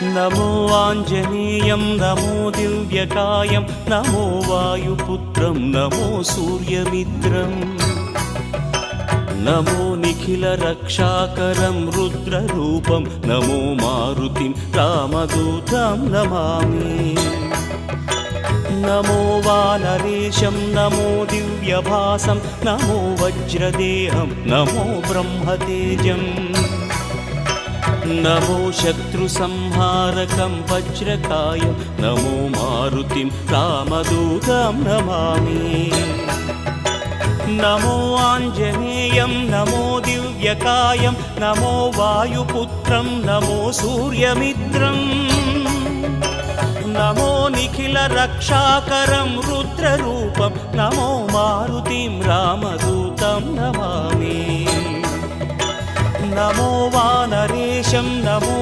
नमो आञ्जनेयं नमो दिव्यकायं नमो वायुपुत्रं नमो सूर्यमित्रम् नमो निखिलरक्षाकरं रुद्ररूपं नमो मारुतिं रामदूतं Namami नमो वानरेशं नमो दिव्यभासं नमो वज्रदेहं नमो ब्रह्मतेजम् नमो शत्रुसंहारकं वज्रकायं नमो मारुतिं रामदूतं Namami नमो आञ्जनेयं नमो दिव्यकायं नमो वायुपुत्रं नमो सूर्यमित्रम् नमो निखिलरक्षाकरं रुद्ररूपं नमो मारुतिं रामदूतं Namami नमो वानरेशं नमो